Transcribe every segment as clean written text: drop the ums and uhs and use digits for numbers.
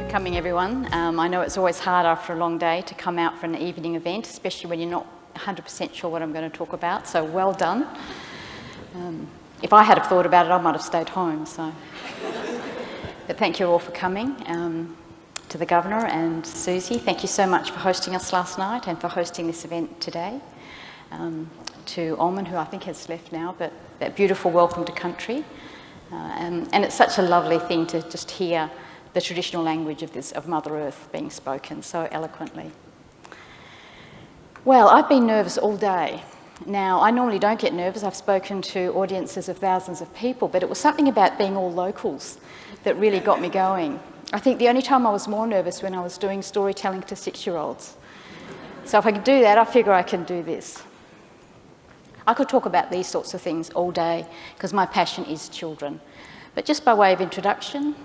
coming, everyone. I know it's always hard after a long day to come out for an evening event, especially when you're not 100% sure what I'm going to talk about, so well done. If I had have thought about it, I might have stayed home, so. But thank you all for coming. To the Governor and Susie, thank you so much for hosting us last night and for hosting this event today. To Olman, who I think has left now, but that beautiful welcome to country. And it's such a lovely thing to just hear the traditional language of Mother Earth being spoken so eloquently. Well, I've been nervous all day. Now, I normally don't get nervous. I've spoken to audiences of thousands of people, but it was something about being all locals that really got me going. I think the only time I was more nervous when I was doing storytelling to 6-year-olds. So if I can do that, I figure I can do this. I could talk about these sorts of things all day because my passion is children. But just by way of introduction,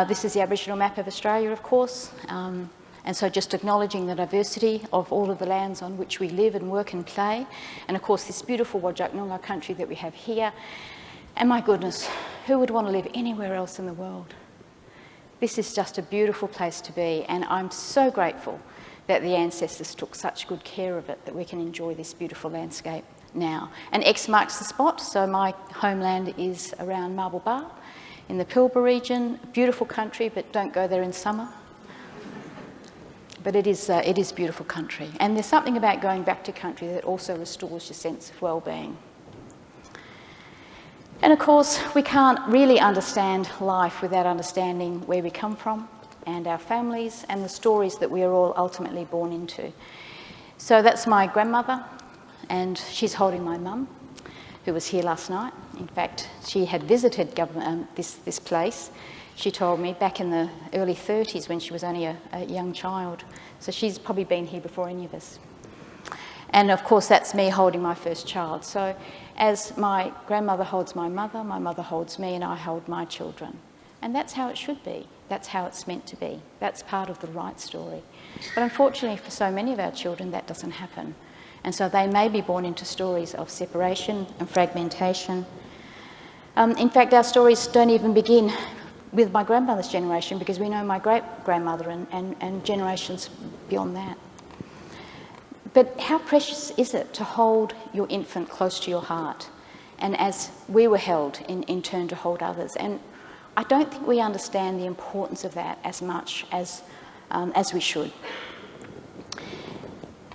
this is the Aboriginal map of Australia, of course, and so just acknowledging the diversity of all of the lands on which we live and work and play, and of course this beautiful Whadjuk Noongar country that we have here. And my goodness, who would want to live anywhere else in the world? This is just a beautiful place to be, and I'm so grateful that the ancestors took such good care of it that we can enjoy this beautiful landscape now. And X marks the spot, so my homeland is around Marble Bar in the Pilbara region. Beautiful country, but don't go there in summer. But it is beautiful country. And there's something about going back to country that also restores your sense of well-being. And of course, we can't really understand life without understanding where we come from and our families and the stories that we are all ultimately born into. So that's my grandmother, and she's holding my mum, who was here last night. In fact, she had visited this place, she told me, back in the early 30s when she was only a young child. So she's probably been here before any of us. And of course, that's me holding my first child. So as my grandmother holds my mother holds me, and I hold my children. And that's how it should be. That's how it's meant to be. That's part of the right story. But unfortunately for so many of our children, that doesn't happen. And so they may be born into stories of separation and fragmentation. In fact, our stories don't even begin with my grandmother's generation, because we know my great-grandmother and generations beyond that. But how precious is it to hold your infant close to your heart, and as we were held in turn to hold others? And I don't think we understand the importance of that as much as we should.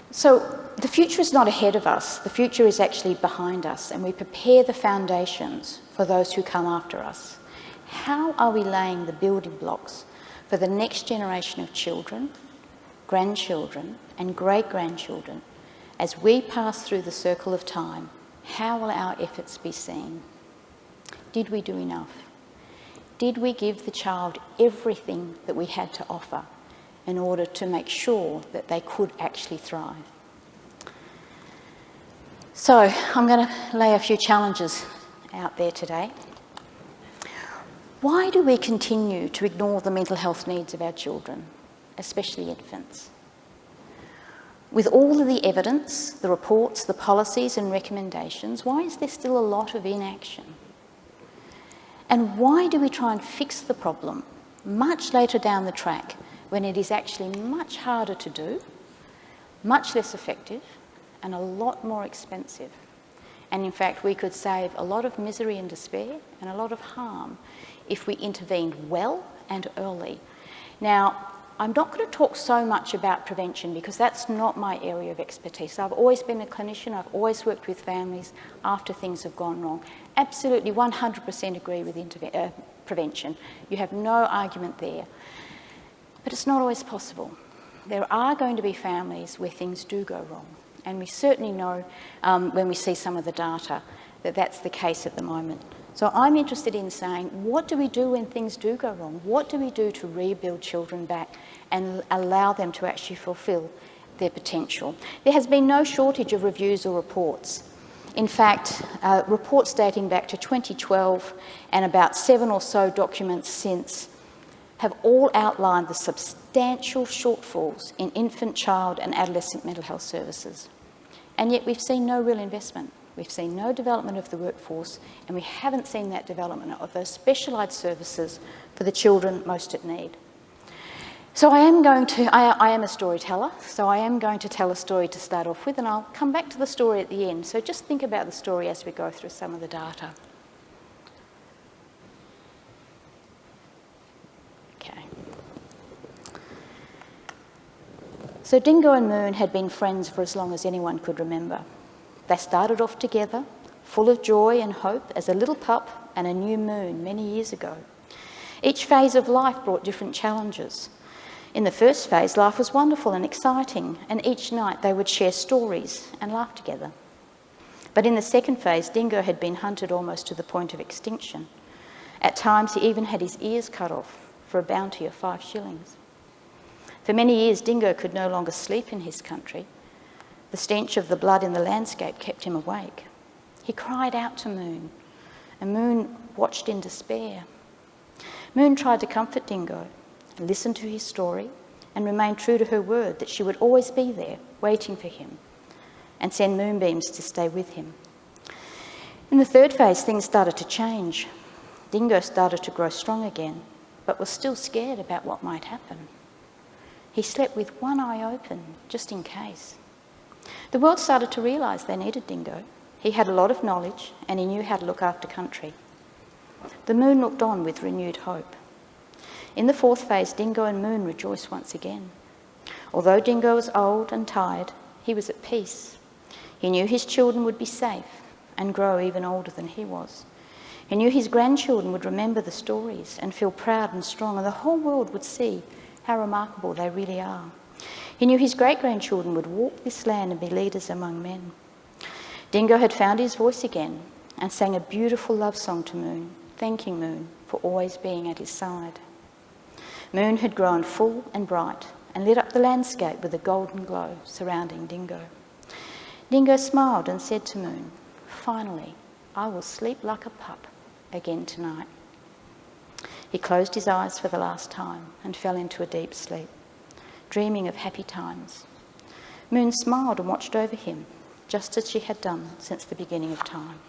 So the future is not ahead of us, the future is actually behind us, and we prepare the foundations for those who come after us. How are we laying the building blocks for the next generation of children, grandchildren, and great-grandchildren? As we pass through the circle of time, how will our efforts be seen? Did we do enough? Did we give the child everything that we had to offer in order to make sure that they could actually thrive? So I'm going to lay a few challenges out there today. Why do we continue to ignore the mental health needs of our children, especially infants? With all of the evidence, the reports, the policies and recommendations, why is there still a lot of inaction? And why do we try and fix the problem much later down the track when it is actually much harder to do, much less effective, and a lot more expensive? And in fact, we could save a lot of misery and despair and a lot of harm if we intervened well and early. Now, I'm not going to talk so much about prevention because that's not my area of expertise. I've always been a clinician. I've always worked with families after things have gone wrong. Absolutely 100% agree with prevention. You have no argument there. But it's not always possible. There are going to be families where things do go wrong. And we certainly know when we see some of the data that that's the case at the moment. So I'm interested in saying, what do we do when things do go wrong? What do we do to rebuild children back and allow them to actually fulfil their potential? There has been no shortage of reviews or reports. In fact, reports dating back to 2012 and about 7 or so documents since have all outlined the substantial shortfalls in infant, child and adolescent mental health services. And yet we've seen no real investment. We've seen no development of the workforce, and we haven't seen that development of those specialised services for the children most at need. So I am a storyteller, so I am going to tell a story to start off with, and I'll come back to the story at the end. So just think about the story as we go through some of the data. Okay. So Dingo and Moon had been friends for as long as anyone could remember. They started off together, full of joy and hope, as a little pup and a new moon many years ago. Each phase of life brought different challenges. In the first phase, life was wonderful and exciting, and each night they would share stories and laugh together. But in the second phase, Dingo had been hunted almost to the point of extinction. At times, he even had his ears cut off for a bounty of 5 shillings. For many years, Dingo could no longer sleep in his country. The stench of the blood in the landscape kept him awake. He cried out to Moon, and Moon watched in despair. Moon tried to comfort Dingo, listened to his story, and remained true to her word that she would always be there, waiting for him, and send moonbeams to stay with him. In the third phase, things started to change. Dingo started to grow strong again, but was still scared about what might happen. He slept with one eye open, just in case. The world started to realise they needed Dingo. He had a lot of knowledge, and he knew how to look after country. The moon looked on with renewed hope. In the fourth phase, Dingo and Moon rejoiced once again. Although Dingo was old and tired, he was at peace. He knew his children would be safe and grow even older than he was. He knew his grandchildren would remember the stories and feel proud and strong, and the whole world would see how remarkable they really are. He knew his great-grandchildren would walk this land and be leaders among men. Dingo had found his voice again and sang a beautiful love song to Moon, thanking Moon for always being at his side. Moon had grown full and bright and lit up the landscape with a golden glow surrounding Dingo. Dingo smiled and said to Moon, "Finally, I will sleep like a pup again tonight." He closed his eyes for the last time and fell into a deep sleep, dreaming of happy times. Moon smiled and watched over him, just as she had done since the beginning of time.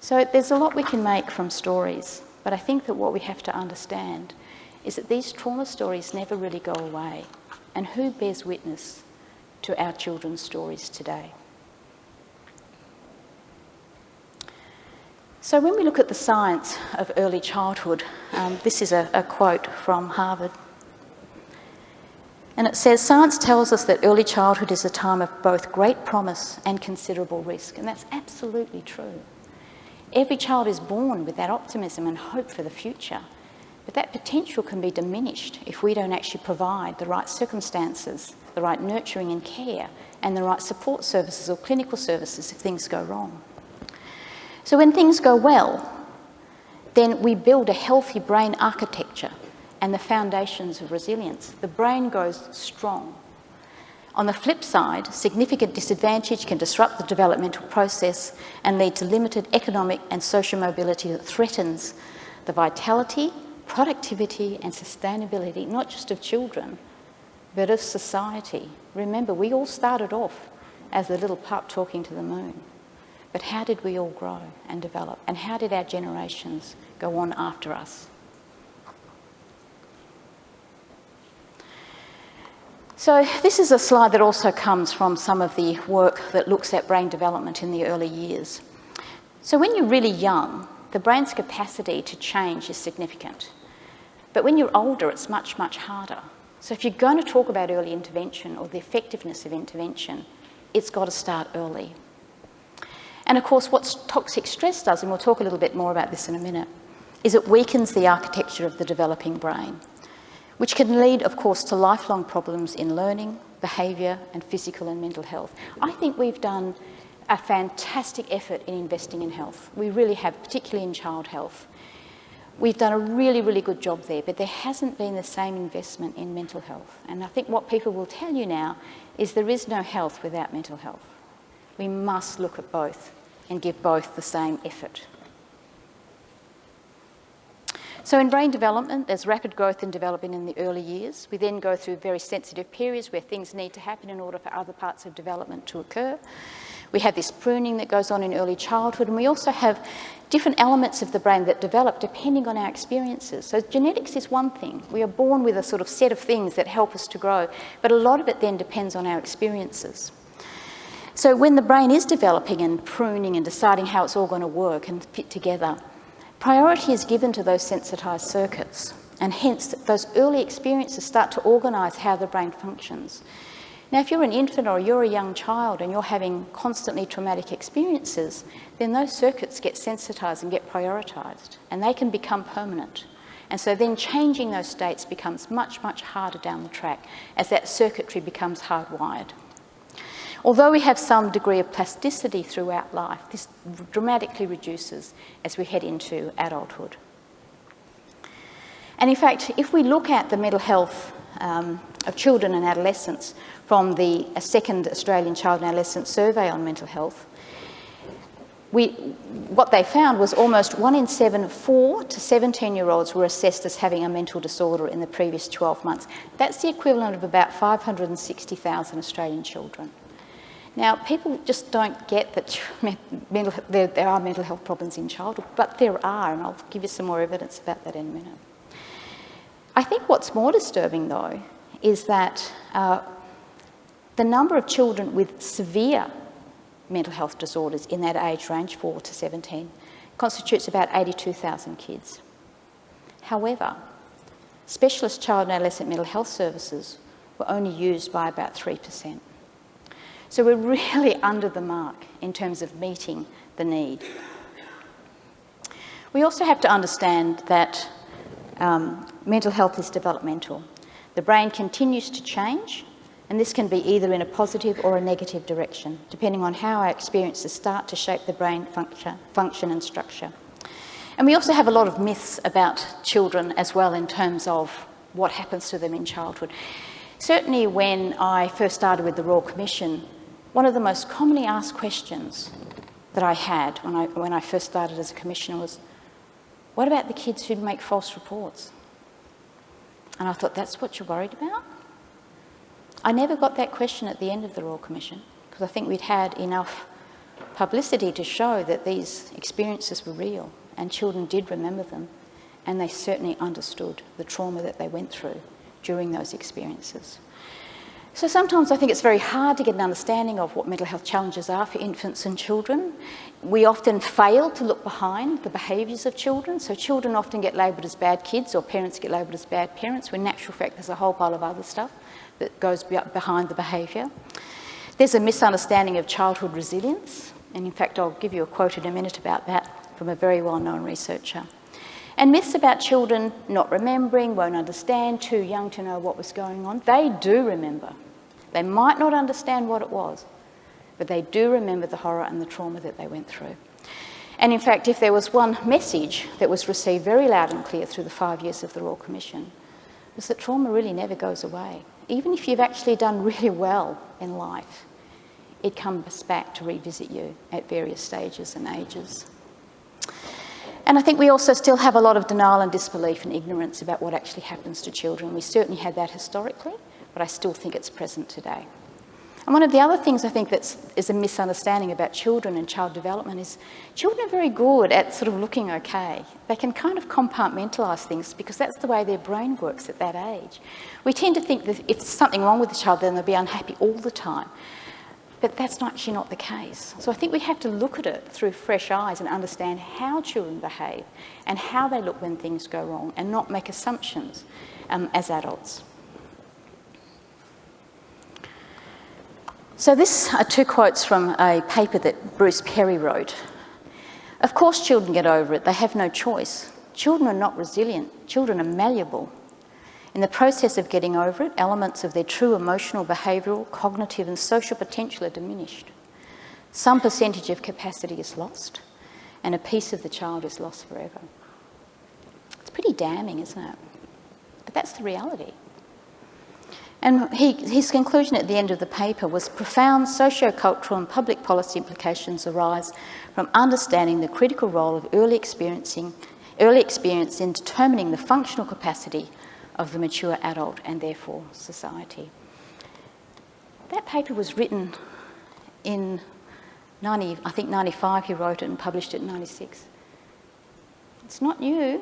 So there's a lot we can make from stories, but I think that what we have to understand is that these trauma stories never really go away, and who bears witness to our children's stories today? So when we look at the science of early childhood, this is a quote from Harvard. And it says, "Science tells us that early childhood is a time of both great promise and considerable risk." And that's absolutely true. Every child is born with that optimism and hope for the future. But that potential can be diminished if we don't actually provide the right circumstances, the right nurturing and care, and the right support services or clinical services if things go wrong. So when things go well, then we build a healthy brain architecture and the foundations of resilience. The brain goes strong. On the flip side, significant disadvantage can disrupt the developmental process and lead to limited economic and social mobility that threatens the vitality, productivity and sustainability, not just of children, but of society. Remember, we all started off as a little pup talking to the moon. But how did we all grow and develop? And how did our generations go on after us? So this is a slide that also comes from some of the work that looks at brain development in the early years. So when you're really young, the brain's capacity to change is significant. But when you're older, it's much, much harder. So if you're going to talk about early intervention or the effectiveness of intervention, it's got to start early. And of course, what toxic stress does, and we'll talk a little bit more about this in a minute, is it weakens the architecture of the developing brain, which can lead, of course, to lifelong problems in learning, behaviour, and physical and mental health. I think we've done a fantastic effort in investing in health. We really have, particularly in child health. We've done a really, really good job there, but there hasn't been the same investment in mental health. And I think what people will tell you now is there is no health without mental health. We must look at both and give both the same effort. So in brain development, there's rapid growth and development in the early years. We then go through very sensitive periods where things need to happen in order for other parts of development to occur. We have this pruning that goes on in early childhood, and we also have different elements of the brain that develop depending on our experiences. So genetics is one thing. We are born with a sort of set of things that help us to grow, but a lot of it then depends on our experiences. So when the brain is developing and pruning and deciding how it's all going to work and fit together, priority is given to those sensitised circuits, and hence those early experiences start to organise how the brain functions. Now, if you're an infant or you're a young child and you're having constantly traumatic experiences, then those circuits get sensitised and get prioritised, and they can become permanent. And so then changing those states becomes much, much harder down the track as that circuitry becomes hardwired. Although we have some degree of plasticity throughout life, this dramatically reduces as we head into adulthood. And in fact, if we look at the mental health of children and adolescents from the second Australian Child and Adolescent Survey on Mental Health, what they found was almost 1 in 7 4 to 17-year-olds were assessed as having a mental disorder in the previous 12 months. That's the equivalent of about 560,000 Australian children. Now, people just don't get that there are mental health problems in childhood, but there are, and I'll give you some more evidence about that in a minute. I think what's more disturbing, though, is that the number of children with severe mental health disorders in that age range, 4 to 17, constitutes about 82,000 kids. However, specialist child and adolescent mental health services were only used by about 3%. So we're really under the mark in terms of meeting the need. We also have to understand that mental health is developmental. The brain continues to change, and this can be either in a positive or a negative direction, depending on how our experiences start to shape the brain function and structure. And we also have a lot of myths about children as well in terms of what happens to them in childhood. Certainly when I first started with the Royal Commission, one of the most commonly asked questions that I had when I first started as a commissioner was, what about the kids who make false reports? And I thought, that's what you're worried about? I never got that question at the end of the Royal Commission because I think we'd had enough publicity to show that these experiences were real and children did remember them, and they certainly understood the trauma that they went through during those experiences. So sometimes I think it's very hard to get an understanding of what mental health challenges are for infants and children. We often fail to look behind the behaviours of children. So children often get labelled as bad kids, or parents get labelled as bad parents, when in actual fact there's a whole pile of other stuff that goes behind the behaviour. There's a misunderstanding of childhood resilience, and in fact I'll give you a quote in a minute about that from a very well-known researcher. And myths about children not remembering, won't understand, too young to know what was going on. They do remember. They might not understand what it was, but they do remember the horror and the trauma that they went through. And in fact, if there was one message that was received very loud and clear through the 5 years of the Royal Commission, was that trauma really never goes away. Even if you've actually done really well in life, it comes back to revisit you at various stages and ages. And I think we also still have a lot of denial and disbelief and ignorance about what actually happens to children. We certainly had that historically, but I still think it's present today. And one of the other things I think that is a misunderstanding about children and child development is children are very good at sort of looking okay. They can kind of compartmentalise things because that's the way their brain works at that age. We tend to think that if there's something wrong with the child, then they'll be unhappy all the time. But that's actually not the case. So I think we have to look at it through fresh eyes and understand how children behave and how they look when things go wrong, and not make assumptions as adults. So this are 2 quotes from a paper that Bruce Perry wrote. Of course children get over it. They have no choice. Children are not resilient. Children are malleable. In the process of getting over it, elements of their true emotional, behavioural, cognitive and social potential are diminished. Some percentage of capacity is lost, and a piece of the child is lost forever. It's pretty damning, isn't it? But that's the reality. And his conclusion at the end of the paper was profound socio-cultural and public policy implications arise from understanding the critical role of early experience in determining the functional capacity of the mature adult and therefore society. That paper was written in I think 95 he wrote it and published it in 96. It's not new.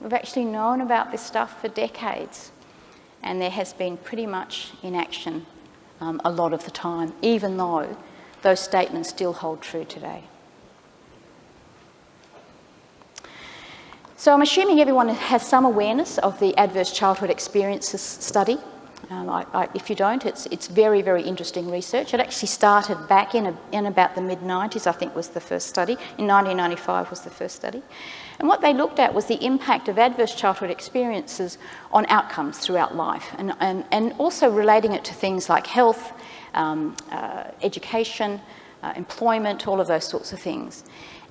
We've actually known about this stuff for decades, and there has been pretty much inaction a lot of the time, even though those statements still hold true today. So I'm assuming everyone has some awareness of the Adverse Childhood Experiences study. If you don't, it's very, very interesting research. It actually started back in about the mid-90s, I think was the first study. In 1995 was the first study. And what they looked at was the impact of adverse childhood experiences on outcomes throughout life, and also relating it to things like health, education, employment, all of those sorts of things.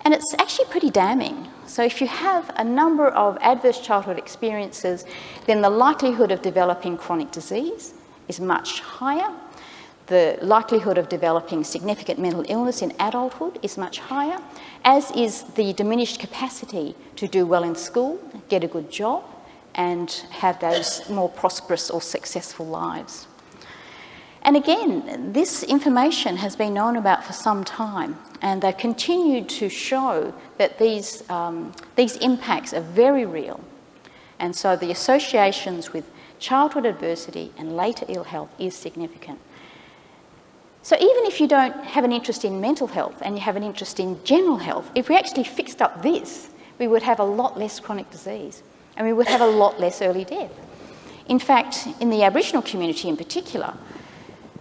And it's actually pretty damning. So if you have a number of adverse childhood experiences, then the likelihood of developing chronic disease is much higher. The likelihood of developing significant mental illness in adulthood is much higher, as is the diminished capacity to do well in school, get a good job, and have those more prosperous or successful lives. And again, this information has been known about for some time, and they've continued to show that these impacts are very real. And so the associations with childhood adversity and later ill health is significant. So even if you don't have an interest in mental health and you have an interest in general health, if we actually fixed up this, we would have a lot less chronic disease, and we would have a lot less early death. In fact, in the Aboriginal community in particular,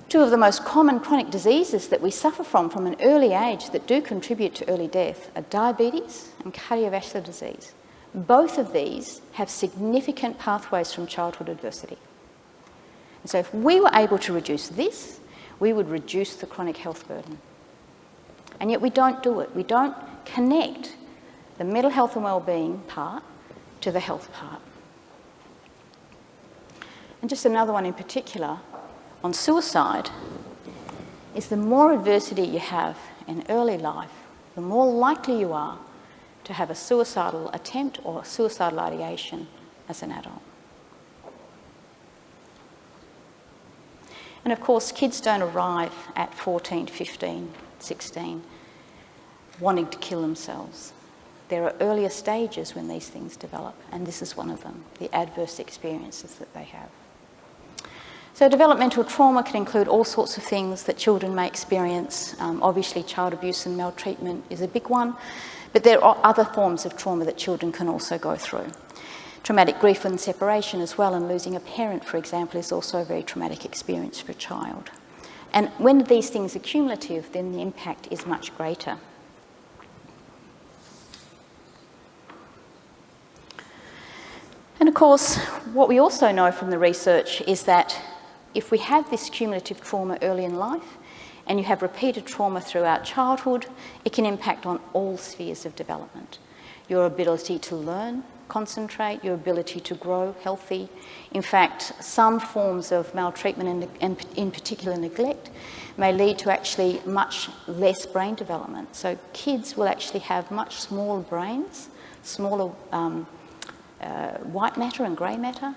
two of the most common chronic diseases that we suffer from an early age that do contribute to early death are diabetes and cardiovascular disease. Both of these have significant pathways from childhood adversity. And so if we were able to reduce this, we would reduce the chronic health burden. And yet we don't do it. We don't connect the mental health and wellbeing part to the health part. And just another one in particular, on suicide, is the more adversity you have in early life, the more likely you are to have a suicidal attempt or suicidal ideation as an adult. And of course, kids don't arrive at 14, 15, 16 wanting to kill themselves. There are earlier stages when these things develop, and this is one of them, the adverse experiences that they have. So developmental trauma can include all sorts of things that children may experience. Obviously, child abuse and maltreatment is a big one, but there are other forms of trauma that children can also go through. Traumatic grief and separation as well, and losing a parent, for example, is also a very traumatic experience for a child. And when these things are cumulative, then the impact is much greater. And of course, what we also know from the research is that if we have this cumulative trauma early in life, and you have repeated trauma throughout childhood, it can impact on all spheres of development. Your ability to learn, concentrate, your ability to grow healthy. In fact, some forms of maltreatment and in particular neglect may lead to actually much less brain development. So kids will actually have much smaller brains, smaller white matter and grey matter,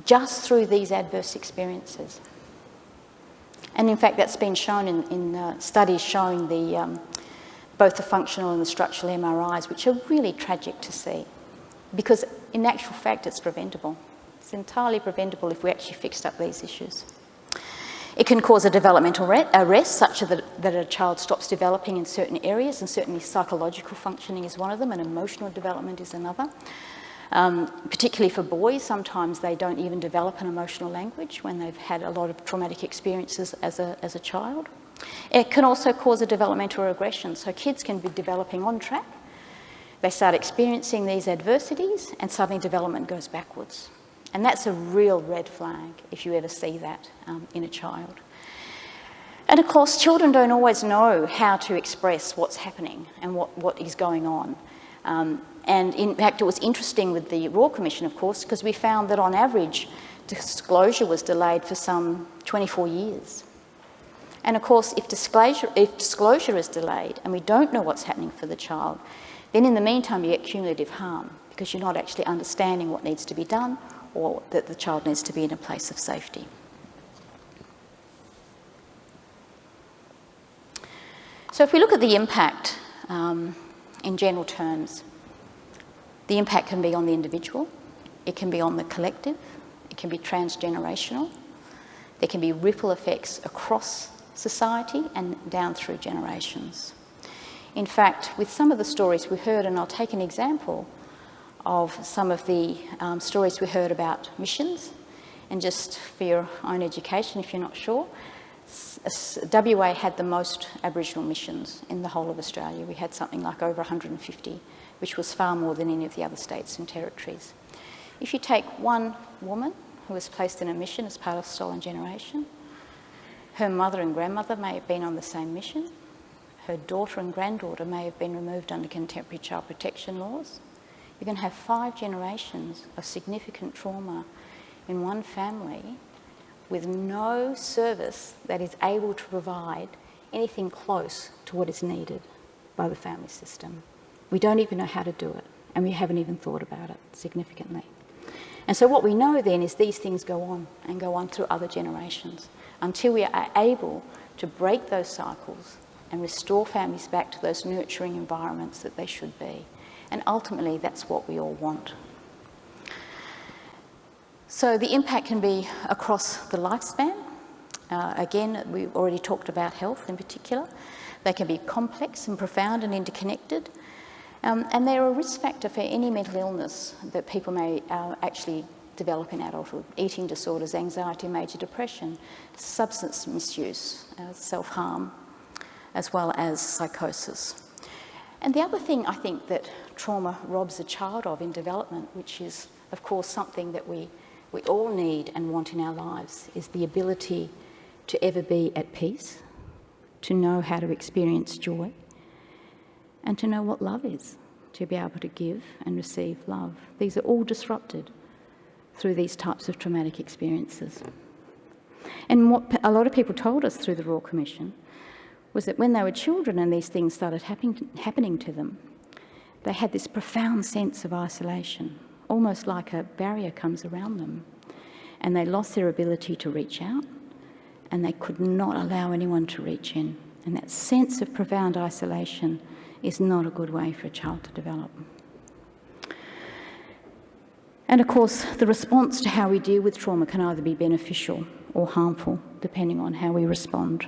just through these adverse experiences. And in fact, that's been shown in studies showing both the functional and the structural MRIs, which are really tragic to see, because in actual fact, it's preventable. It's entirely preventable if we actually fixed up these issues. It can cause a developmental arrest, such that a child stops developing in certain areas, and certainly psychological functioning is one of them, and emotional development is another. Particularly for boys, sometimes they don't even develop an emotional language when they've had a lot of traumatic experiences as a child. It can also cause a developmental regression, so kids can be developing on track. They start experiencing these adversities, and suddenly development goes backwards. And that's a real red flag if you ever see that in a child. And of course, children don't always know how to express what's happening and what is going on. And in fact, it was interesting with the Royal Commission, of course, because we found that on average, disclosure was delayed for some 24 years. And of course, if disclosure is delayed and we don't know what's happening for the child, then in the meantime, you get cumulative harm because you're not actually understanding what needs to be done or that the child needs to be in a place of safety. So if we look at the impact in general terms, the impact can be on the individual, it can be on the collective, it can be transgenerational, there can be ripple effects across society and down through generations. In fact, with some of the stories we heard, and I'll take an example of some of the stories we heard about missions, and just for your own education if you're not sure, WA had the most Aboriginal missions in the whole of Australia. We had something like over 150, which was far more than any of the other states and territories. If you take one woman who was placed in a mission as part of Stolen Generation, her mother and grandmother may have been on the same mission, her daughter and granddaughter may have been removed under contemporary child protection laws. You can have 5 generations of significant trauma in one family with no service that is able to provide anything close to what is needed by the family system. We don't even know how to do it, and we haven't even thought about it significantly. And so what we know then is these things go on and go on through other generations until we are able to break those cycles and restore families back to those nurturing environments that they should be. And ultimately, that's what we all want. So the impact can be across the lifespan. Again, we've already talked about health in particular. They can be complex and profound and interconnected. And they're a risk factor for any mental illness that people may actually develop in adulthood. Eating disorders, anxiety, major depression, substance misuse, self-harm, as well as psychosis. And the other thing I think that trauma robs a child of in development, which is, of course, something that we all need and want in our lives, is the ability to ever be at peace, to know how to experience joy, and to know what love is, to be able to give and receive love. These are all disrupted through these types of traumatic experiences. And what a lot of people told us through the Royal Commission was that when they were children and these things started happening to them, they had this profound sense of isolation, almost like a barrier comes around them, and they lost their ability to reach out, and they could not allow anyone to reach in. And that sense of profound isolation is not a good way for a child to develop. And of course, the response to how we deal with trauma can either be beneficial or harmful, depending on how we respond.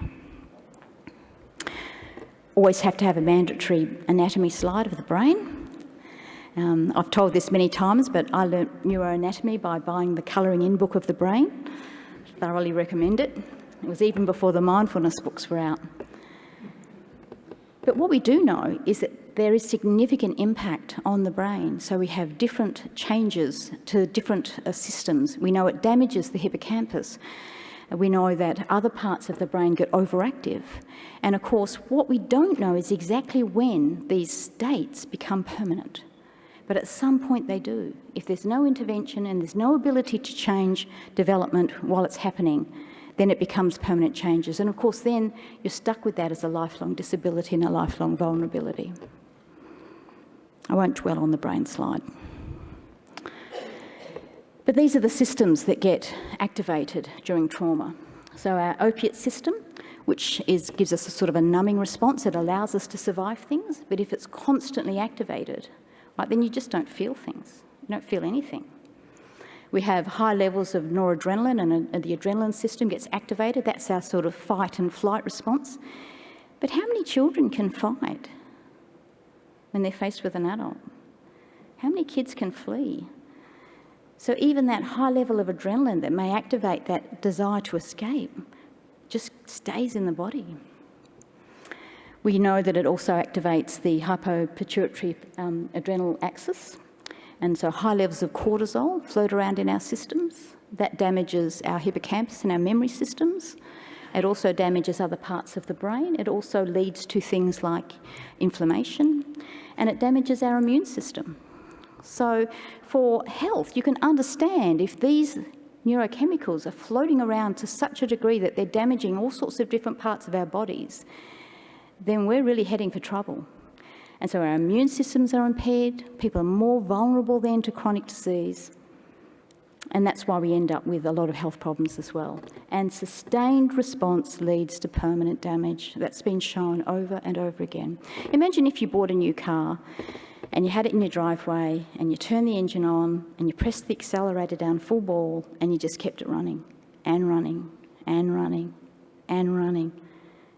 Always have to have a mandatory anatomy slide of the brain. I've told this many times, but I learnt neuroanatomy by buying the colouring in book of the brain. Thoroughly recommend it. It was even before the mindfulness books were out. But what we do know is that there is significant impact on the brain. So we have different changes to different systems. We know it damages the hippocampus. We know that other parts of the brain get overactive. And of course, what we don't know is exactly when these states become permanent. But at some point they do. If there's no intervention and there's no ability to change development while it's happening, then it becomes permanent changes. And of course then you're stuck with that as a lifelong disability and a lifelong vulnerability. I won't dwell on the brain slide. But these are the systems that get activated during trauma. So our opiate system, which gives us a sort of a numbing response that allows us to survive things, but if it's constantly activated, right, then you just don't feel things. You don't feel anything. We have high levels of noradrenaline, and the adrenaline system gets activated. That's our sort of fight and flight response. But how many children can fight when they're faced with an adult? How many kids can flee? So even that high level of adrenaline that may activate that desire to escape just stays in the body. We know that it also activates the hypopituitary adrenal axis, and so high levels of cortisol float around in our systems. That damages our hippocampus and our memory systems. It also damages other parts of the brain. It also leads to things like inflammation, and it damages our immune system. So for health, you can understand if these neurochemicals are floating around to such a degree that they're damaging all sorts of different parts of our bodies, then we're really heading for trouble. And so our immune systems are impaired, people are more vulnerable then to chronic disease, And that's why we end up with a lot of health problems as well. And sustained response leads to permanent damage. That's been shown over and over again. Imagine if you bought a new car and you had it in your driveway and you turned the engine on and you pressed the accelerator down full ball and you just kept it running and running and running and running.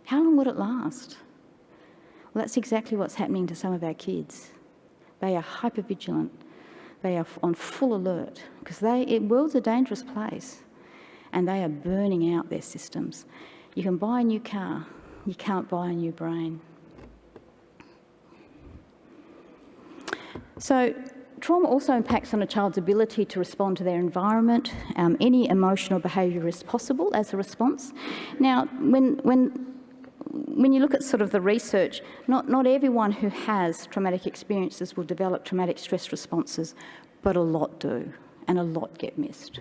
How long would it last? Well, that's exactly what's happening to some of our kids. They are hypervigilant. They are on full alert because the world's a dangerous place and they are burning out their systems. You can buy a new car, you can't buy a new brain. So trauma also impacts on a child's ability to respond to their environment. Any emotional behaviour is possible as a response. Now, when you look at sort of the research, not everyone who has traumatic experiences will develop traumatic stress responses, but a lot do, and a lot get missed.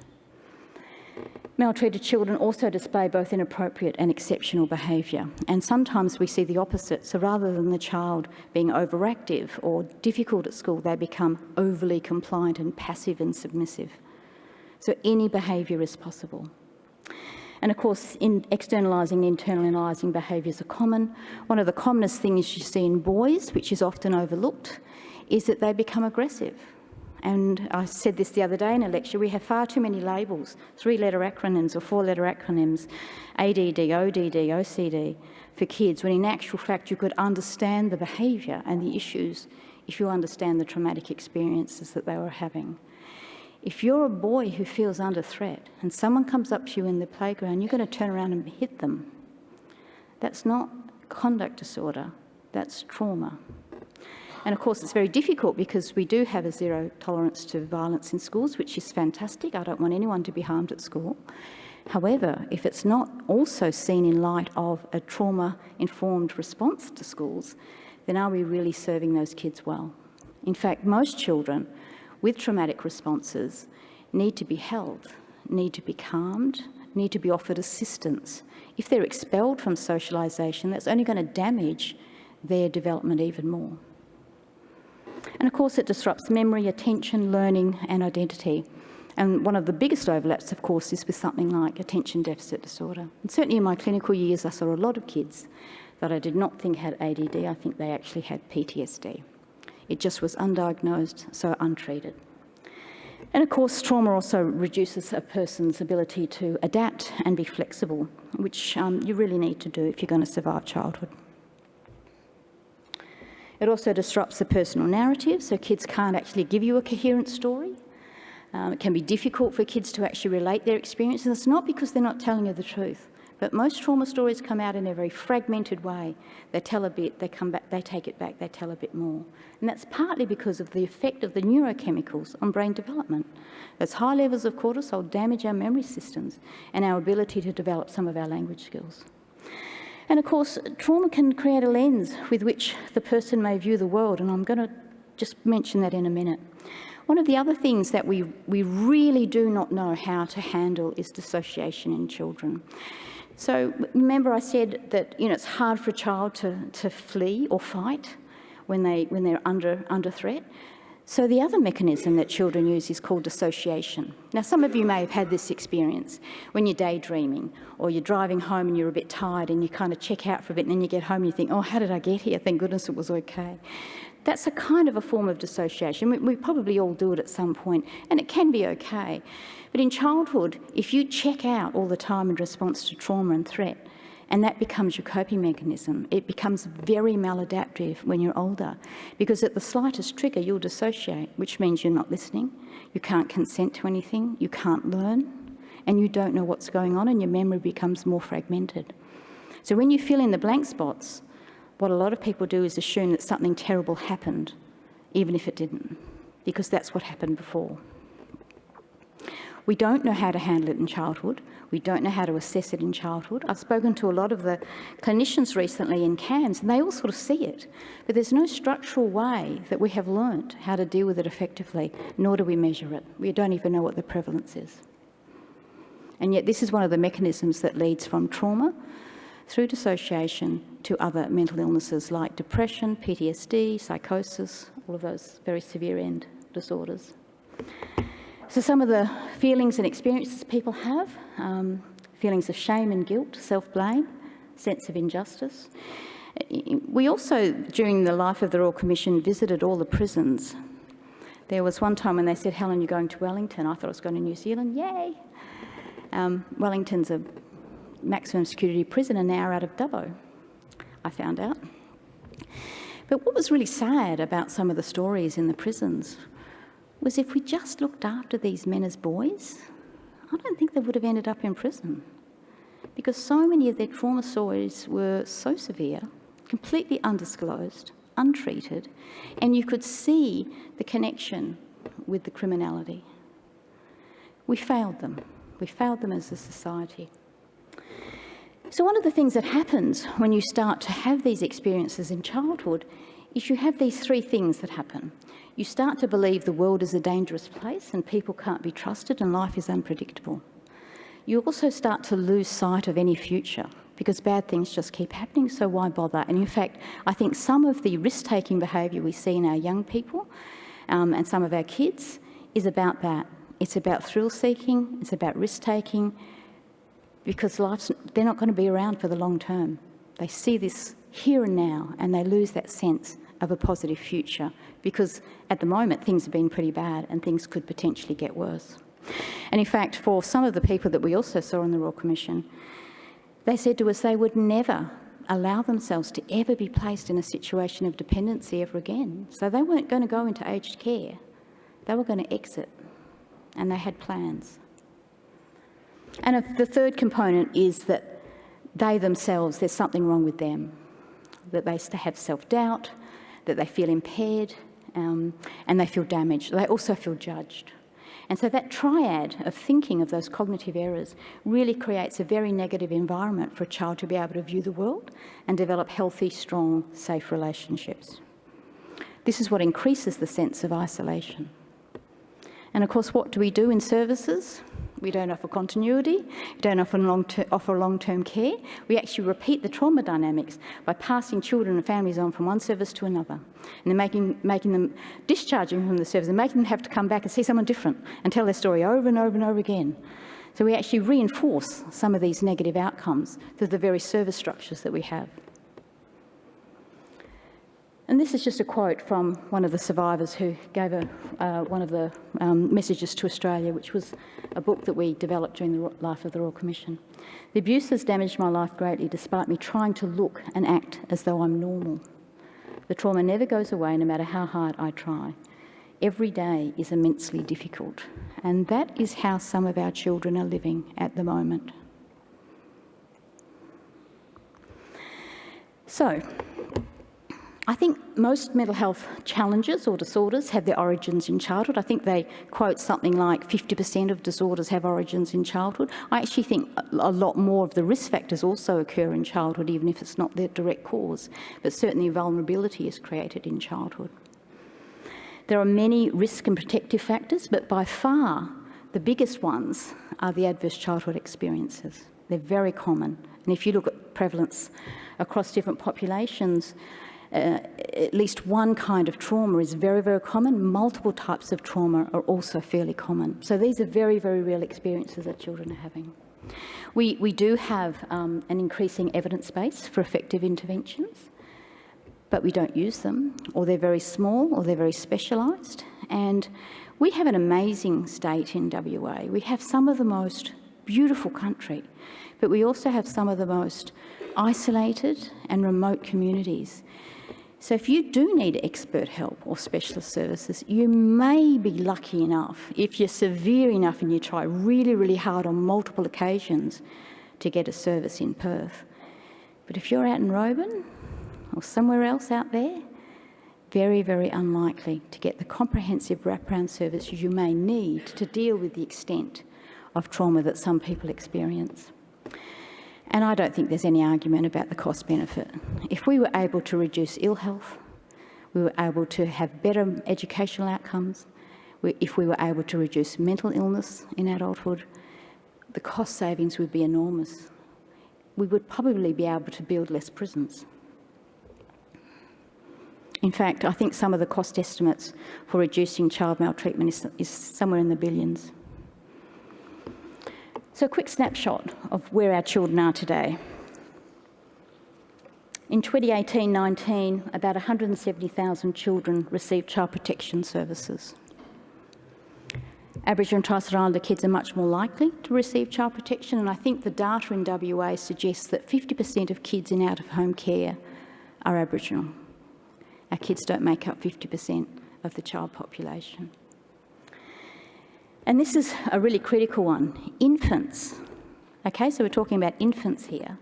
Maltreated children also display both inappropriate and exceptional behaviour, and sometimes we see the opposite. So rather than the child being overactive or difficult at school, they become overly compliant and passive and submissive. So any behaviour is possible. And of course, externalising and internalising behaviours are common. One of the commonest things you see in boys, which is often overlooked, is that they become aggressive. And I said this the other day in a lecture, we have far too many labels, 3-letter acronyms or 4-letter acronyms, ADD, ODD, OCD, for kids, when in actual fact you could understand the behaviour and the issues if you understand the traumatic experiences that they were having. If you're a boy who feels under threat and someone comes up to you in the playground, you're going to turn around and hit them. That's not conduct disorder, that's trauma. And of course it's very difficult because we do have a zero tolerance to violence in schools, which is fantastic. I don't want anyone to be harmed at school. However, if it's not also seen in light of a trauma-informed response to schools, then are we really serving those kids well? In fact, most children with traumatic responses need to be held, need to be calmed, need to be offered assistance. If they're expelled from socialisation, that's only going to damage their development even more. And of course it disrupts memory, attention, learning and identity. And one of the biggest overlaps, of course, is with something like attention deficit disorder. And certainly in my clinical years I saw a lot of kids that I did not think had ADD, I think they actually had PTSD. It just was undiagnosed, so untreated. And of course, trauma also reduces a person's ability to adapt and be flexible, which you really need to do if you're going to survive childhood. It also disrupts the personal narrative, so kids can't actually give you a coherent story. It can be difficult for kids to actually relate their experiences. It's not because they're not telling you the truth, but most trauma stories come out in a very fragmented way. They tell a bit, they come back, they take it back, they tell a bit more. And that's partly because of the effect of the neurochemicals on brain development. Those high levels of cortisol damage our memory systems and our ability to develop some of our language skills. And of course, trauma can create a lens with which the person may view the world, and I'm going to just mention that in a minute. One of the other things that we really do not know how to handle is dissociation in children. So remember I said that it's hard for a child to flee or fight when they're under threat. So the other mechanism that children use is called dissociation. Now some of you may have had this experience when you're daydreaming or you're driving home and you're a bit tired and you kind of check out for a bit and then you get home and you think, oh, how did I get here? Thank goodness it was okay. That's a kind of a form of dissociation. We probably all do it at some point, and it can be okay. But in childhood, if you check out all the time in response to trauma and threat, and that becomes your coping mechanism, it becomes very maladaptive when you're older, because at the slightest trigger, you'll dissociate, which means you're not listening, you can't consent to anything, you can't learn, and you don't know what's going on, and your memory becomes more fragmented. So when you fill in the blank spots, what a lot of people do is assume that something terrible happened, even if it didn't, because that's what happened before. We don't know how to handle it in childhood. We don't know how to assess it in childhood. I've spoken to a lot of the clinicians recently in CAMHS, and they all sort of see it, but there's no structural way that we have learnt how to deal with it effectively, nor do we measure it. We don't even know what the prevalence is. And yet this is one of the mechanisms that leads from trauma through dissociation to other mental illnesses like depression, PTSD, psychosis, all of those very severe end disorders. So some of the feelings and experiences people have, feelings of shame and guilt, self-blame, sense of injustice. We also, during the life of the Royal Commission, visited all the prisons. There was one time when they said, Helen, you're going to Wellington. I thought I was going to New Zealand. Yay! Wellington's a maximum security prison, an hour out of Dubbo, I found out. But what was really sad about some of the stories in the prisons was if we just looked after these men as boys, I don't think they would have ended up in prison, because so many of their trauma stories were so severe, completely undisclosed, untreated, and you could see the connection with the criminality. We failed them. We failed them as a society. So one of the things that happens when you start to have these experiences in childhood is you have these three things that happen. You start to believe the world is a dangerous place and people can't be trusted and life is unpredictable. You also start to lose sight of any future because bad things just keep happening, so why bother? And in fact, I think some of the risk-taking behaviour we see in our young people and some of our kids is about that. It's about thrill-seeking, it's about risk-taking, because they're not going to be around for the long term. They see this here and now and they lose that sense of a positive future because at the moment things have been pretty bad and things could potentially get worse. And in fact, for some of the people that we also saw in the Royal Commission, they said to us they would never allow themselves to ever be placed in a situation of dependency ever again. So they weren't going to go into aged care. They were going to exit, and they had plans. And the third component is that they themselves, there's something wrong with them, that they have self-doubt, that they feel impaired, and they feel damaged. They also feel judged. And so that triad of thinking of those cognitive errors really creates a very negative environment for a child to be able to view the world and develop healthy, strong, safe relationships. This is what increases the sense of isolation. And of course, what do we do in services? We don't offer continuity, we don't offer long-term care. We actually repeat the trauma dynamics by passing children and families on from one service to another, and then making them, discharging from the service and making them have to come back and see someone different and tell their story over and over and over again. So we actually reinforce some of these negative outcomes through the very service structures that we have. And this is just a quote from one of the survivors who gave one of the messages to Australia, which was a book that we developed during the life of the Royal Commission. The abuse has damaged my life greatly, despite me trying to look and act as though I'm normal. The trauma never goes away, no matter how hard I try. Every day is immensely difficult, and that is how some of our children are living at the moment. So, I think most mental health challenges or disorders have their origins in childhood. I think they quote something like 50% of disorders have origins in childhood. I actually think a lot more of the risk factors also occur in childhood, even if it's not their direct cause, but certainly vulnerability is created in childhood. There are many risk and protective factors, but by far the biggest ones are the adverse childhood experiences. They're very common. And if you look at prevalence across different populations, at least one kind of trauma is very, very common. Multiple types of trauma are also fairly common. So these are very, very real experiences that children are having. We do have an increasing evidence base for effective interventions, but we don't use them, or they're very small, or they're very specialised. And we have an amazing state in WA. We have some of the most beautiful country, but we also have some of the most isolated and remote communities. So if you do need expert help or specialist services, you may be lucky enough, if you're severe enough and you try really, really hard on multiple occasions, to get a service in Perth. But if you're out in Roebourne or somewhere else out there, very, very unlikely to get the comprehensive wraparound services you may need to deal with the extent of trauma that some people experience. And I don't think there's any argument about the cost benefit. If we were able to reduce ill health, we were able to have better educational outcomes, if we were able to reduce mental illness in adulthood, the cost savings would be enormous. We would probably be able to build less prisons. In fact, I think some of the cost estimates for reducing child maltreatment is somewhere in the billions. So a quick snapshot of where our children are today. In 2018-19, about 170,000 children received child protection services. Aboriginal and Torres Strait Islander kids are much more likely to receive child protection, and I think the data in WA suggests that 50% of kids in out-of-home care are Aboriginal. Our kids don't make up 50% of the child population. And this is a really critical one. Infants, okay, so we're talking about infants here,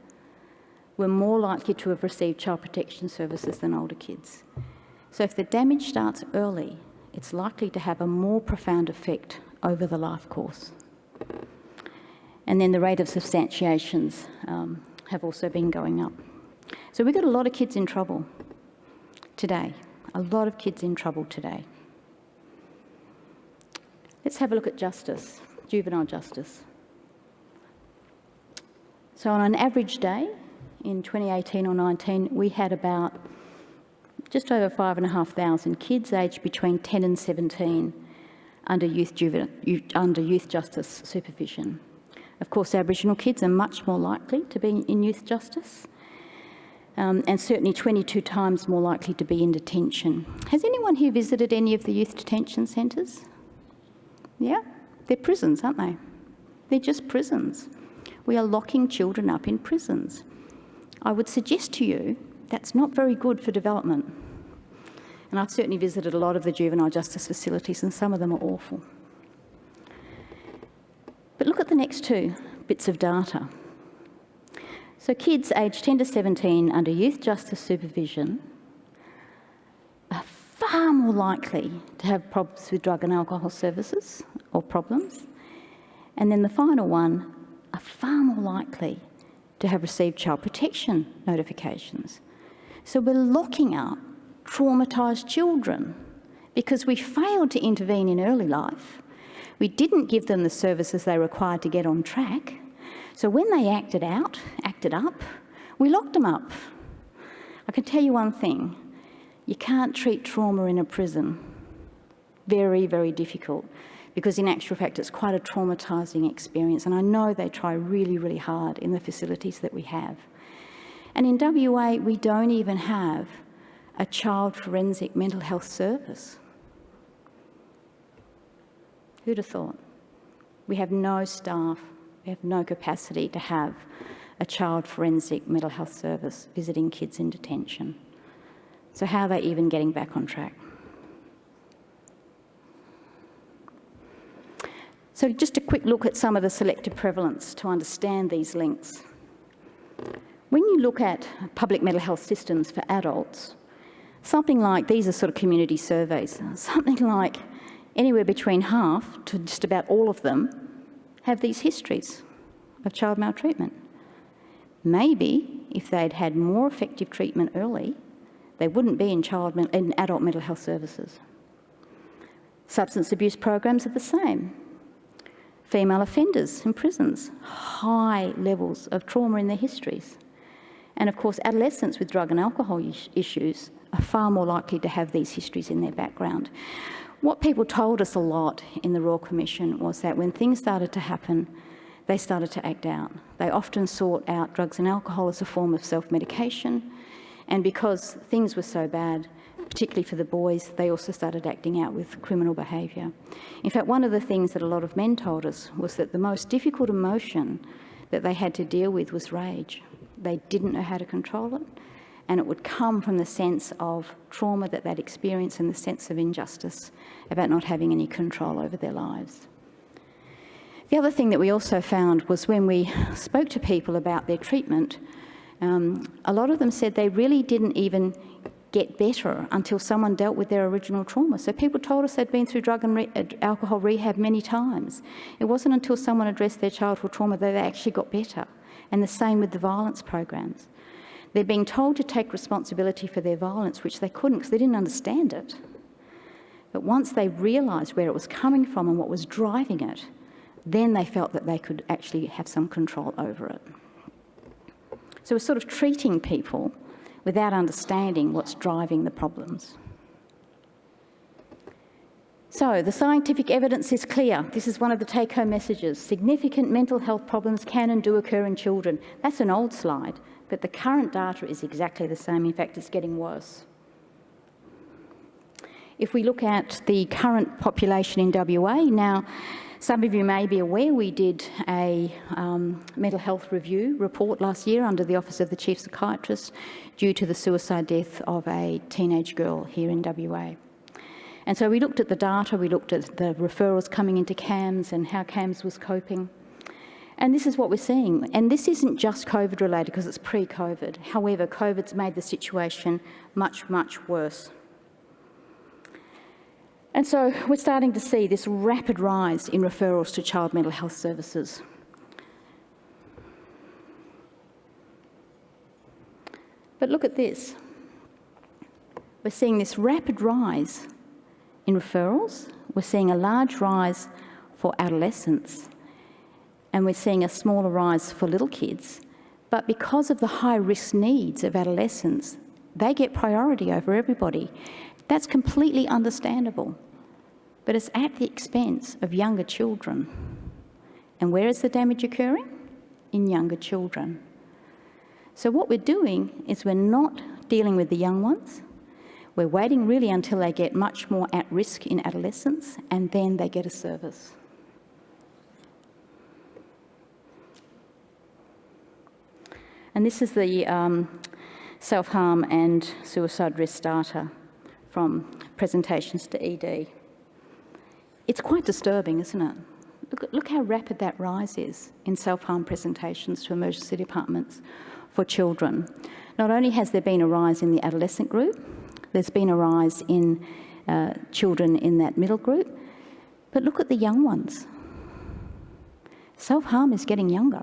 were more likely to have received child protection services than older kids. So if the damage starts early, it's likely to have a more profound effect over the life course. And then the rate of substantiations have also been going up. So we've got a lot of kids in trouble today, a lot of kids in trouble today. Let's have a look at justice, juvenile justice. So on an average day in 2018 or 19, we had about just over 5,500 kids aged between 10 and 17 under youth justice supervision. Of course, Aboriginal kids are much more likely to be in youth justice, and certainly 22 times more likely to be in detention. Has anyone here visited any of the youth detention centres? Yeah? They're prisons, aren't they? They're just prisons. We are locking children up in prisons. I would suggest to you that's not very good for development. And I've certainly visited a lot of the juvenile justice facilities, and some of them are awful. But look at the next two bits of data. So kids aged 10 to 17 under youth justice supervision are far more likely to have problems with drug and alcohol services or problems. And then the final one, are far more likely to have received child protection notifications. So we're locking up traumatised children because we failed to intervene in early life. We didn't give them the services they required to get on track. So when they acted up, we locked them up. I can tell you one thing, you can't treat trauma in a prison. Very, very difficult, because in actual fact it's quite a traumatising experience, and I know they try really, really hard in the facilities that we have. And in WA, we don't even have a child forensic mental health service. Who'd have thought? We have no staff, we have no capacity to have a child forensic mental health service visiting kids in detention. So how are they even getting back on track? So just a quick look at some of the selective prevalence to understand these links. When you look at public mental health systems for adults, something like, these are sort of community surveys, something like anywhere between half to just about all of them have these histories of child maltreatment. Maybe if they'd had more effective treatment early, they wouldn't be in adult mental health services. Substance abuse programs are the same. Female offenders in prisons, high levels of trauma in their histories. And of course, adolescents with drug and alcohol issues are far more likely to have these histories in their background. What people told us a lot in the Royal Commission was that when things started to happen, they started to act out. They often sought out drugs and alcohol as a form of self-medication, and because things were so bad, particularly for the boys, they also started acting out with criminal behaviour. In fact, one of the things that a lot of men told us was that the most difficult emotion that they had to deal with was rage. They didn't know how to control it, and it would come from the sense of trauma that they'd experienced and the sense of injustice about not having any control over their lives. The other thing that we also found was when we spoke to people about their treatment, a lot of them said they really didn't even get better until someone dealt with their original trauma. So people told us they'd been through drug and alcohol rehab many times. It wasn't until someone addressed their childhood trauma that they actually got better. And the same with the violence programs. They're being told to take responsibility for their violence, which they couldn't because they didn't understand it. But once they realised where it was coming from and what was driving it, then they felt that they could actually have some control over it. So we're sort of treating people without understanding what's driving the problems. So the scientific evidence is clear. This is one of the take-home messages. Significant mental health problems can and do occur in children. That's an old slide, but the current data is exactly the same. In fact, it's getting worse. If we look at the current population in WA, now, some of you may be aware we did a mental health review report last year under the Office of the Chief Psychiatrist due to the suicide death of a teenage girl here in WA. And so we looked at the data, we looked at the referrals coming into CAMHS and how CAMHS was coping. And this is what we're seeing. And this isn't just COVID related because it's pre-COVID. However, COVID's made the situation much, much worse. And so we're starting to see this rapid rise in referrals to child mental health services. But look at this. We're seeing this rapid rise in referrals. We're seeing a large rise for adolescents, and we're seeing a smaller rise for little kids. But because of the high-risk needs of adolescents, they get priority over everybody. That's completely understandable, but it's at the expense of younger children. And where is the damage occurring? In younger children. So what we're doing is we're not dealing with the young ones. We're waiting really until they get much more at risk in adolescence, and then they get a service. And this is the self-harm and suicide risk data from presentations to ED. It's quite disturbing, isn't it? Look how rapid that rise is in self-harm presentations to emergency departments for children. Not only has there been a rise in the adolescent group, there's been a rise in children in that middle group, but look at the young ones. Self-harm is getting younger.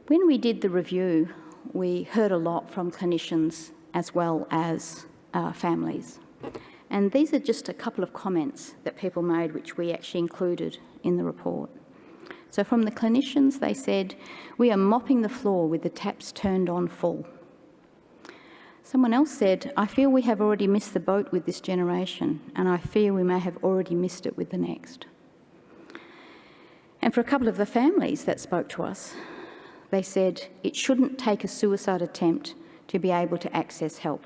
When we did the review, we heard a lot from clinicians as well as families. And these are just a couple of comments that people made which we actually included in the report. So from the clinicians, they said, "We are mopping the floor with the taps turned on full." Someone else said, "I feel we have already missed the boat with this generation, and I fear we may have already missed it with the next." And for a couple of the families that spoke to us, they said, "It shouldn't take a suicide attempt to be able to access help.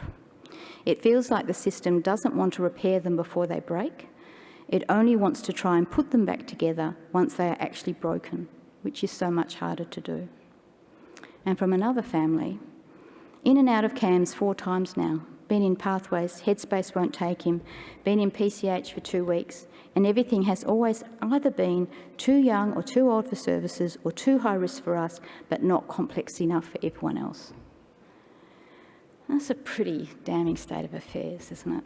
It feels like the system doesn't want to repair them before they break. It only wants to try and put them back together once they are actually broken, which is so much harder to do." And from another family, "In and out of CAMHS 4 times now, been in Pathways, Headspace won't take him, been in PCH for 2 weeks, and everything has always either been too young or too old for services or too high risk for us, but not complex enough for everyone else." That's a pretty damning state of affairs, isn't it?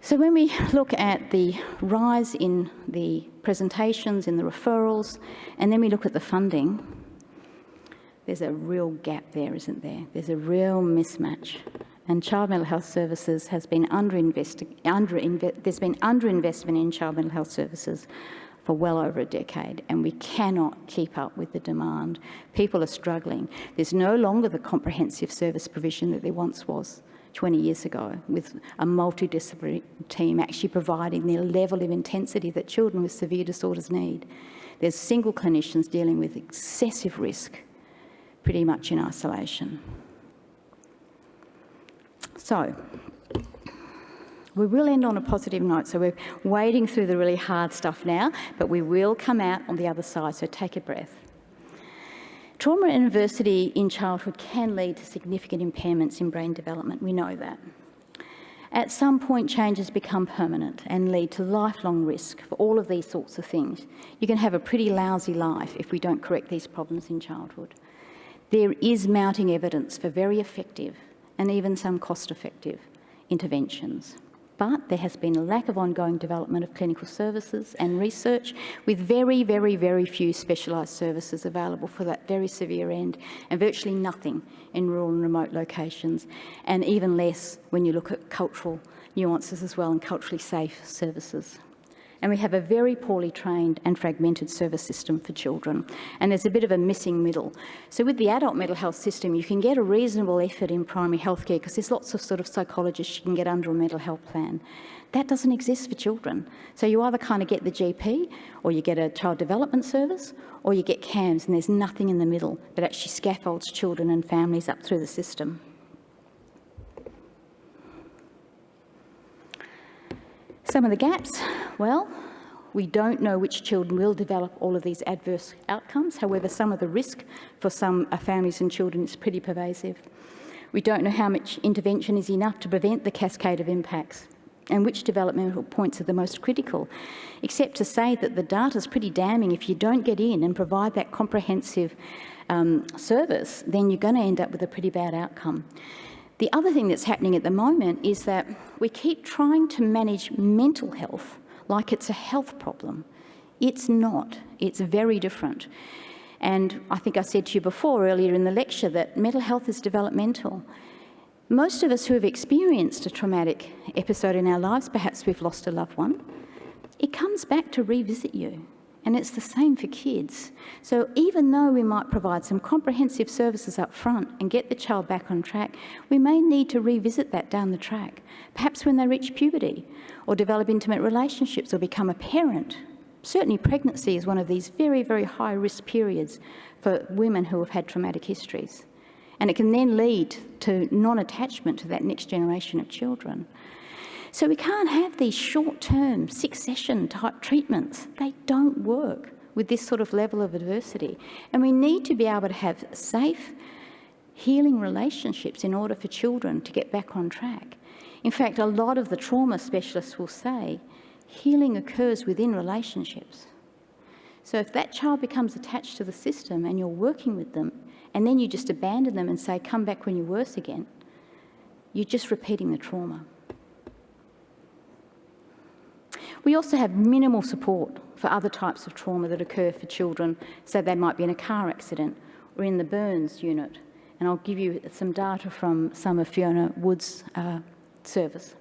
So when we look at the rise in the presentations, in the referrals, and then we look at the funding, there's a real gap there, isn't there? There's a real mismatch. And child mental health services has been there's been underinvestment in child mental health services for well over a decade, and we cannot keep up with the demand. People are struggling. There's no longer the comprehensive service provision that there once was 20 years ago, with a multidisciplinary team actually providing the level of intensity that children with severe disorders need. There's single clinicians dealing with excessive risk, pretty much in isolation. So, we will end on a positive note. So we're wading through the really hard stuff now, but we will come out on the other side, so take a breath. Trauma and adversity in childhood can lead to significant impairments in brain development. We know that. At some point, changes become permanent and lead to lifelong risk for all of these sorts of things. You can have a pretty lousy life if we don't correct these problems in childhood. There is mounting evidence for very effective and even some cost-effective interventions. But there has been a lack of ongoing development of clinical services and research, with very, very, very few specialised services available for that very severe end, and virtually nothing in rural and remote locations, and even less when you look at cultural nuances as well and culturally safe services. And we have a very poorly trained and fragmented service system for children. And there's a bit of a missing middle. So with the adult mental health system, you can get a reasonable effort in primary health care because there's lots of sort of psychologists you can get under a mental health plan. That doesn't exist for children. So you either kind of get the GP, or you get a child development service, or you get CAMS, and there's nothing in the middle that actually scaffolds children and families up through the system. Some of the gaps, well, we don't know which children will develop all of these adverse outcomes. However, some of the risk for some families and children is pretty pervasive. We don't know how much intervention is enough to prevent the cascade of impacts and which developmental points are the most critical, except to say that the data is pretty damning. If you don't get in and provide that comprehensive service, then you're going to end up with a pretty bad outcome. The other thing that's happening at the moment is that we keep trying to manage mental health like it's a health problem. It's not. It's very different. And I think I said to you before earlier in the lecture that mental health is developmental. Most of us who have experienced a traumatic episode in our lives, perhaps we've lost a loved one, it comes back to revisit you. And it's the same for kids. So even though we might provide some comprehensive services up front and get the child back on track, we may need to revisit that down the track, perhaps when they reach puberty or develop intimate relationships or become a parent. Certainly pregnancy is one of these very, very high risk periods for women who have had traumatic histories. And it can then lead to non-attachment to that next generation of children. So we can't have these short-term, 6-session type treatments. They don't work with this sort of level of adversity. And we need to be able to have safe, healing relationships in order for children to get back on track. In fact, a lot of the trauma specialists will say healing occurs within relationships. So if that child becomes attached to the system and you're working with them, and then you just abandon them and say, come back when you're worse again, you're just repeating the trauma. We also have minimal support for other types of trauma that occur for children, so they might be in a car accident or in the burns unit. And I'll give you some data from some of Fiona Wood's service.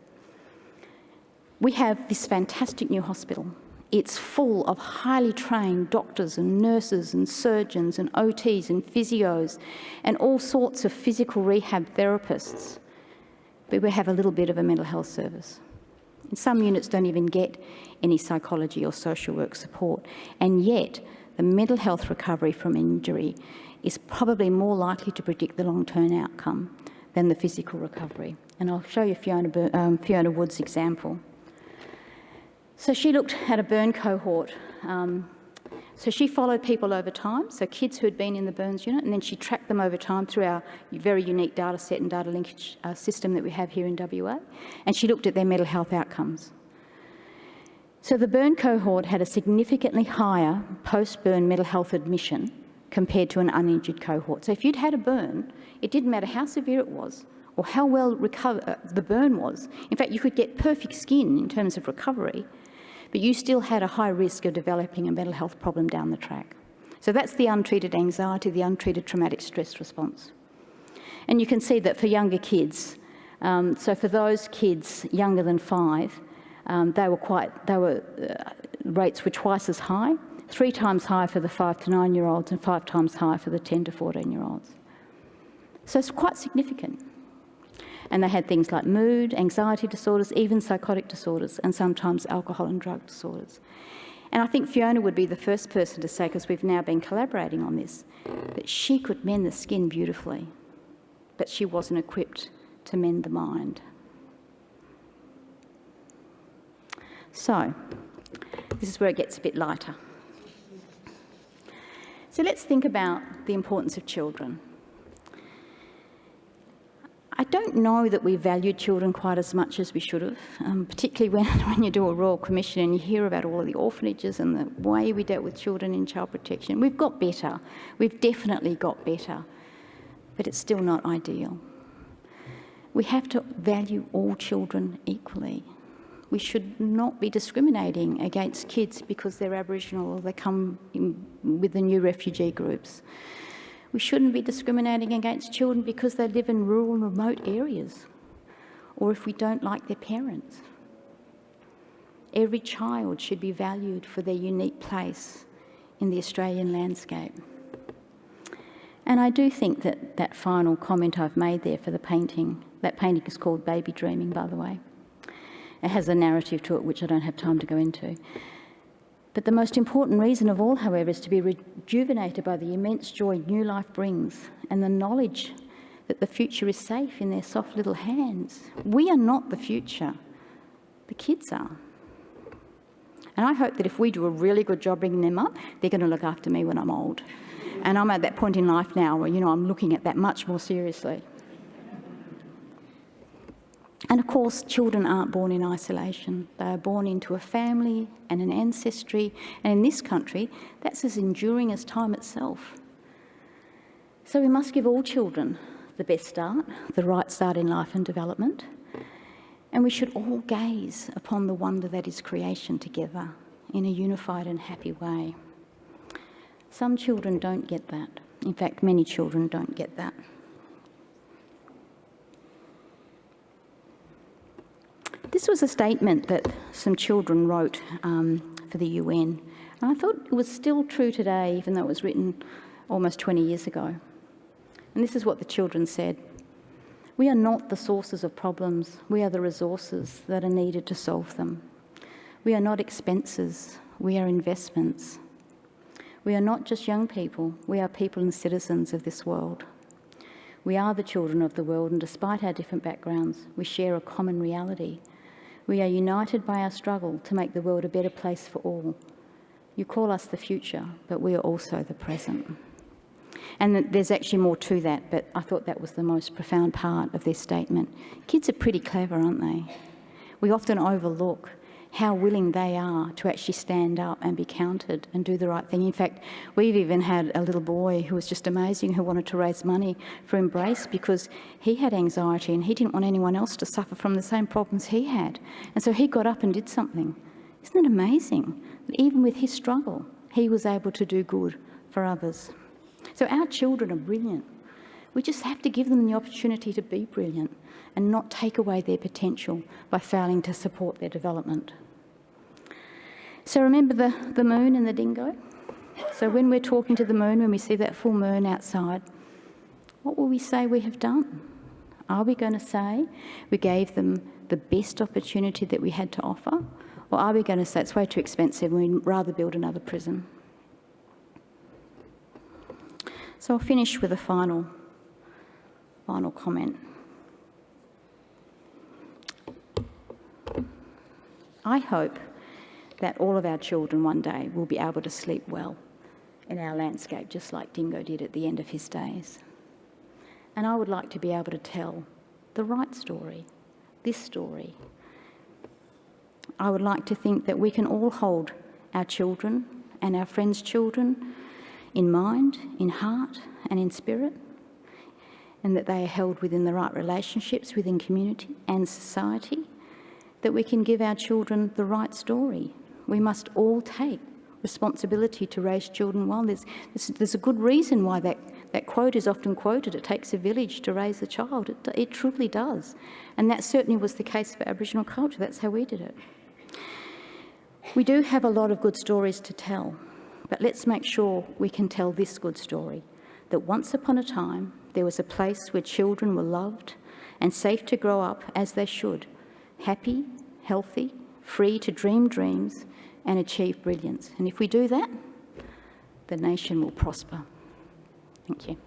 We have this fantastic new hospital. It's full of highly trained doctors and nurses and surgeons and OTs and physios and all sorts of physical rehab therapists. But we have a little bit of a mental health service. And some units don't even get any psychology or social work support. And yet, the mental health recovery from injury is probably more likely to predict the long-term outcome than the physical recovery. And I'll show you Fiona Wood's example. So she looked at a burn cohort. So she followed people over time, so kids who had been in the burns unit, and then she tracked them over time through our very unique data set and data linkage system that we have here in WA, and she looked at their mental health outcomes. So the burn cohort had a significantly higher post-burn mental health admission compared to an uninjured cohort. So if you'd had a burn, it didn't matter how severe it was or how well the burn was. In fact, you could get perfect skin in terms of recovery, but you still had a high risk of developing a mental health problem down the track. So that's the untreated anxiety, the untreated traumatic stress response. And you can see that for younger kids, so for those kids younger than 5, rates were twice as high, 3 times higher for the 5 to 9-year-olds and 5 times higher for the 10 to 14-year-olds. So it's quite significant. And they had things like mood, anxiety disorders, even psychotic disorders, and sometimes alcohol and drug disorders. And I think Fiona would be the first person to say, because we've now been collaborating on this, that she could mend the skin beautifully, but she wasn't equipped to mend the mind. So, this is where it gets a bit lighter. So let's think about the importance of children. I don't know that we value children quite as much as we should have, particularly when you do a Royal Commission and you hear about all of the orphanages and the way we dealt with children in child protection. We've got better. We've definitely got better, but it's still not ideal. We have to value all children equally. We should not be discriminating against kids because they're Aboriginal or they come in with the new refugee groups. We shouldn't be discriminating against children because they live in rural and remote areas or if we don't like their parents. Every child should be valued for their unique place in the Australian landscape. And I do think that that final comment I've made there for the painting, that painting is called Baby Dreaming, by the way. It has a narrative to it which I don't have time to go into. But the most important reason of all, however, is to be rejuvenated by the immense joy new life brings and the knowledge that the future is safe in their soft little hands. We are not the future, the kids are. And I hope that if we do a really good job bringing them up, they're going to look after me when I'm old. And I'm at that point in life now where, I'm looking at that much more seriously. And of course, children aren't born in isolation. They are born into a family and an ancestry, and in this country, that's as enduring as time itself. So we must give all children the best start, the right start in life and development, and we should all gaze upon the wonder that is creation together in a unified and happy way. Some children don't get that. In fact, many children don't get that. This was a statement that some children wrote for the UN. And I thought it was still true today, even though it was written almost 20 years ago. And this is what the children said. We are not the sources of problems. We are the resources that are needed to solve them. We are not expenses. We are investments. We are not just young people. We are people and citizens of this world. We are the children of the world, and despite our different backgrounds, we share a common reality. We are united by our struggle to make the world a better place for all. You call us the future, but we are also the present. And there's actually more to that, but I thought that was the most profound part of their statement. Kids are pretty clever, aren't they? We often overlook how willing they are to actually stand up and be counted and do the right thing. In fact, we've even had a little boy who was just amazing, who wanted to raise money for Embrace because he had anxiety and he didn't want anyone else to suffer from the same problems he had. And so he got up and did something. Isn't it amazing that even with his struggle, he was able to do good for others? So our children are brilliant. We just have to give them the opportunity to be brilliant and not take away their potential by failing to support their development. So remember the moon and the dingo? So when we're talking to the moon, when we see that full moon outside, what will we say we have done? Are we going to say we gave them the best opportunity that we had to offer? Or are we going to say it's way too expensive and we'd rather build another prison? So I'll finish with a final comment. I hope that all of our children one day will be able to sleep well in our landscape, just like Dingo did at the end of his days. And I would like to be able to tell the right story, this story. I would like to think that we can all hold our children and our friends' children in mind, in heart and in spirit, and that they are held within the right relationships within community and society, that we can give our children the right story. We must all take responsibility to raise children well. There's a good reason why that quote is often quoted. It takes a village to raise a child. It truly does. And that certainly was the case for Aboriginal culture. That's how we did it. We do have a lot of good stories to tell, but let's make sure we can tell this good story, that once upon a time there was a place where children were loved and safe to grow up as they should, happy, healthy, free to dream dreams and achieve brilliance. And if we do that, the nation will prosper. Thank you.